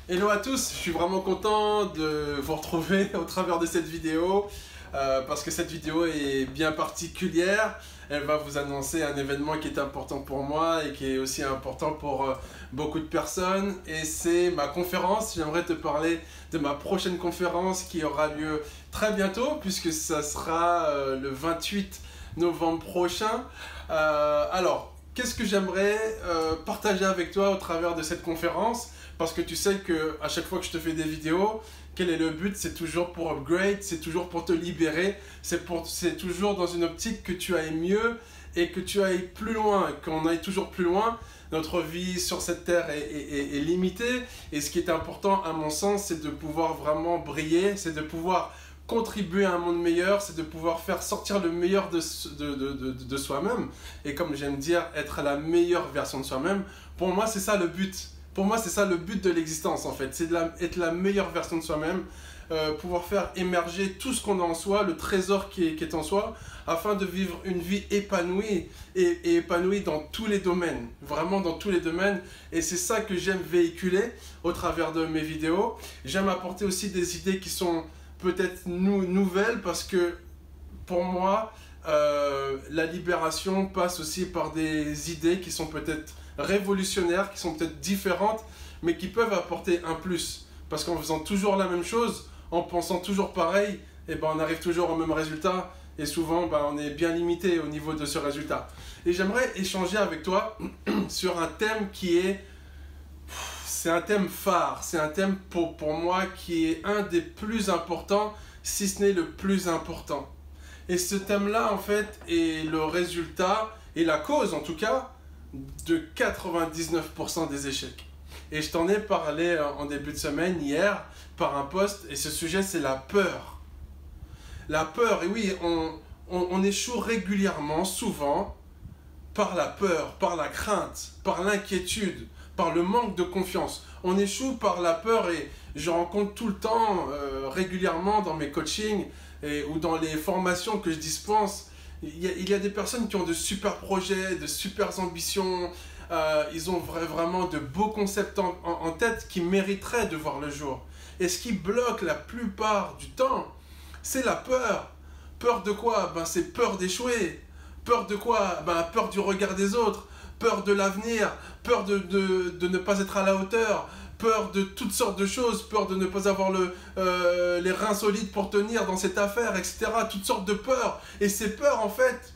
Hello à tous, je suis vraiment content de vous retrouver au travers de cette vidéo parce que cette vidéo est bien particulière. Elle va vous annoncer un événement qui est important pour moi et qui est aussi important pour beaucoup de personnes, et c'est ma conférence. J'aimerais te parler de ma prochaine conférence qui aura lieu très bientôt puisque ça sera le 28 novembre prochain. Alors, qu'est-ce que j'aimerais partager avec toi au travers de cette conférence? Parce que tu sais que à chaque fois que je te fais des vidéos, quel est le but? C'est toujours pour upgrade, c'est toujours pour te libérer, c'est toujours dans une optique que tu ailles mieux et que tu ailles plus loin, qu'on aille toujours plus loin. Notre vie sur cette terre est limitée, et ce qui est important à mon sens, c'est de pouvoir vraiment briller, c'est de pouvoir contribuer à un monde meilleur, c'est de pouvoir faire sortir le meilleur de soi-même, et comme j'aime dire, être la meilleure version de soi-même. Pour moi, c'est ça le but. Pour moi, c'est ça le but de l'existence en fait, c'est être la meilleure version de soi-même, pouvoir faire émerger tout ce qu'on a en soi, le trésor qui est en soi, afin de vivre une vie épanouie et épanouie dans tous les domaines, vraiment dans tous les domaines. Et c'est ça que j'aime véhiculer au travers de mes vidéos. J'aime apporter aussi des idées qui sont peut-être nouvelles, parce que pour moi, la libération passe aussi par des idées qui sont peut-être révolutionnaires, qui sont peut-être différentes, mais qui peuvent apporter un plus. Parce qu'en faisant toujours la même chose, en pensant toujours pareil, eh ben on arrive toujours au même résultat, et souvent on est bien limité au niveau de ce résultat. Et j'aimerais échanger avec toi sur un thème qui est... C'est un thème phare, c'est un thème pour moi qui est un des plus importants, si ce n'est le plus important. Et ce thème-là, en fait, est le résultat, et la cause en tout cas, de 99% des échecs. Et je t'en ai parlé en début de semaine, hier, par un post, et ce sujet, c'est la peur. La peur, et oui, on échoue régulièrement, souvent, par la peur, par la crainte, par l'inquiétude, par le manque de confiance. On échoue par la peur, et je rencontre tout le temps, régulièrement dans mes coachings ou dans les formations que je dispense, il y a des personnes qui ont de super projets, de super ambitions, ils ont vraiment de beaux concepts en tête qui mériteraient de voir le jour. Et ce qui bloque la plupart du temps, c'est la peur. Peur de quoi? C'est peur d'échouer. Peur de quoi? Peur du regard des autres, peur de l'avenir, peur de ne pas être à la hauteur, peur de toutes sortes de choses, peur de ne pas avoir les reins solides pour tenir dans cette affaire, etc. Toutes sortes de peurs. Et ces peurs, en fait,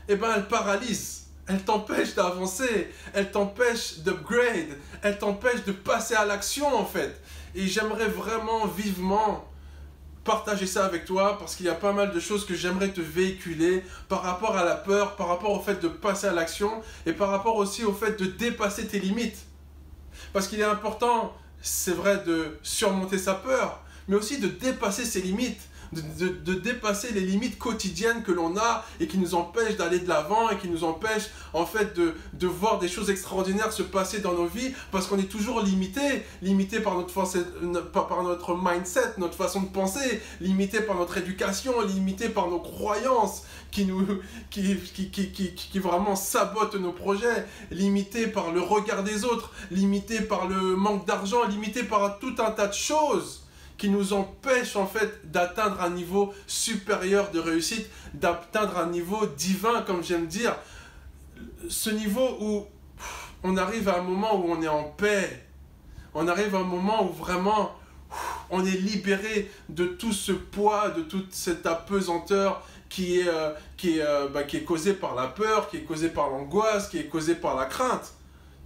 elles paralysent. Elles t'empêchent d'avancer, elles t'empêchent d'upgrade, elles t'empêchent de passer à l'action, en fait. Et j'aimerais vraiment vivement partager ça avec toi, parce qu'il y a pas mal de choses que j'aimerais te véhiculer par rapport à la peur, par rapport au fait de passer à l'action, et par rapport aussi au fait de dépasser tes limites. Parce qu'il est important, c'est vrai, de surmonter sa peur, mais aussi de dépasser ses limites, de dépasser les limites quotidiennes que l'on a et qui nous empêchent d'aller de l'avant, et qui nous empêchent en fait de voir des choses extraordinaires se passer dans nos vies, parce qu'on est toujours limité par notre mindset, notre façon de penser, limité par notre éducation, limité par nos croyances qui vraiment sabotent nos projets, limité par le regard des autres, limité par le manque d'argent, limité par tout un tas de choses qui nous empêchent en fait d'atteindre un niveau supérieur de réussite, d'atteindre un niveau divin, comme j'aime dire, ce niveau où on arrive à un moment où on est en paix, on arrive à un moment où vraiment on est libéré de tout ce poids, de toute cette apesanteur qui est causée par la peur, qui est causée par l'angoisse, qui est causée par la crainte,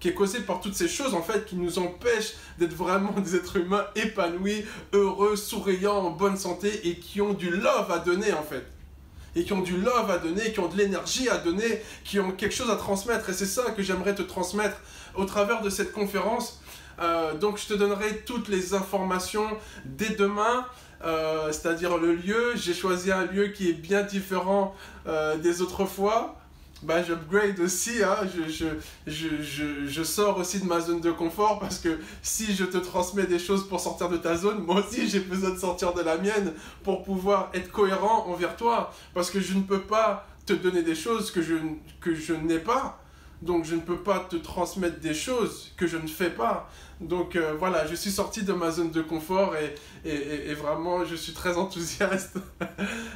qui est causée par toutes ces choses en fait qui nous empêchent d'être vraiment des êtres humains épanouis, heureux, souriants, en bonne santé, et qui ont du love à donner en fait. Et qui ont du love à donner, qui ont de l'énergie à donner, qui ont quelque chose à transmettre. Et c'est ça que j'aimerais te transmettre au travers de cette conférence. Donc je te donnerai toutes les informations dès demain, c'est-à-dire le lieu. J'ai choisi un lieu qui est bien différent des autres fois. J'upgrade aussi, hein. Je sors aussi de ma zone de confort, parce que si je te transmets des choses pour sortir de ta zone, moi aussi j'ai besoin de sortir de la mienne pour pouvoir être cohérent envers toi, parce que je ne peux pas te donner des choses que je n'ai pas. donc je ne peux pas te transmettre des choses que je ne fais pas. Donc voilà, je suis sorti de ma zone de confort et vraiment je suis très enthousiaste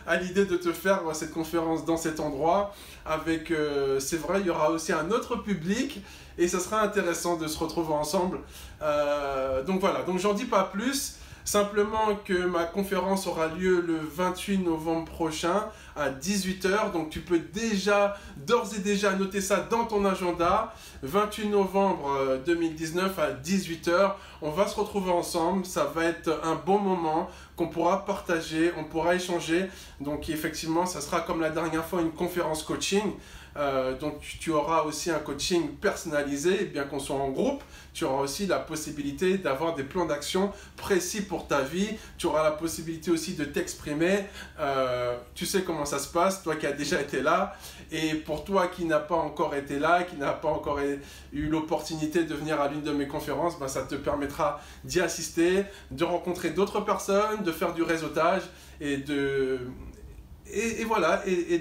à l'idée de te faire cette conférence dans cet endroit avec, c'est vrai, il y aura aussi un autre public et ça sera intéressant de se retrouver ensemble. Donc voilà, donc j'en dis pas plus. Simplement que ma conférence aura lieu le 28 novembre prochain à 18 h. Donc tu peux d'ores et déjà noter ça dans ton agenda. 28 novembre 2019 à 18 h. On va se retrouver ensemble. Ça va être un bon moment qu'on pourra partager, on pourra échanger. Donc effectivement, ça sera comme la dernière fois une conférence coaching. Donc tu auras aussi un coaching personnalisé, bien qu'on soit en groupe. Tu auras aussi la possibilité d'avoir des plans d'action précis pour ta vie. Tu auras la possibilité aussi de t'exprimer. Tu sais comment ça se passe, toi qui as déjà été là. Et pour toi qui n'a pas encore été là, qui n'a pas encore eu l'opportunité de venir à l'une de mes conférences, ben, ça te permettra d'y assister, de rencontrer d'autres personnes, de faire du réseautage et voilà, et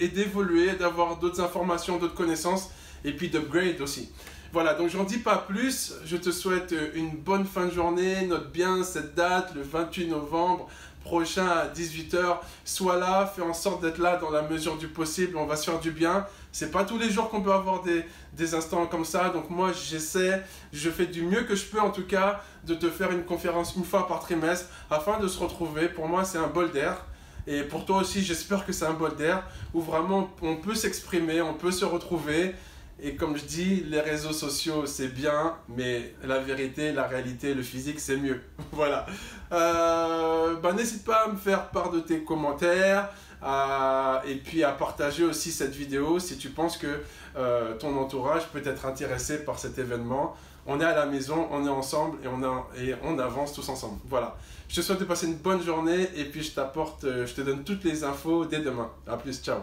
d'évoluer, d'avoir d'autres informations, d'autres connaissanses, et puis d'upgrade aussi. Voilà, donc j'en dis pas plus, je te souhaite une bonne fin de journée, note bien cette date, le 28 novembre prochain à 18 h, sois là, fais en sorte d'être là dans la mesure du possible, on va se faire du bien. C'est pas tous les jours qu'on peut avoir des instants comme ça, donc moi j'essaie, je fais du mieux que je peux en tout cas, de te faire une conférence une fois par trimestre, afin de se retrouver. Pour moi c'est un bol d'air. Et pour toi aussi, j'espère que c'est un bol d'air où vraiment on peut s'exprimer, on peut se retrouver. Et comme je dis, les réseaux sociaux c'est bien, mais la vérité, la réalité, le physique c'est mieux. Voilà. N'hésite pas à me faire part de tes commentaires et puis à partager aussi cette vidéo si tu penses que ton entourage peut être intéressé par cet événement. On est à la maison, on est ensemble et on avance tous ensemble. Voilà. Je te souhaite de passer une bonne journée et puis je te donne toutes les infos dès demain. À plus, ciao.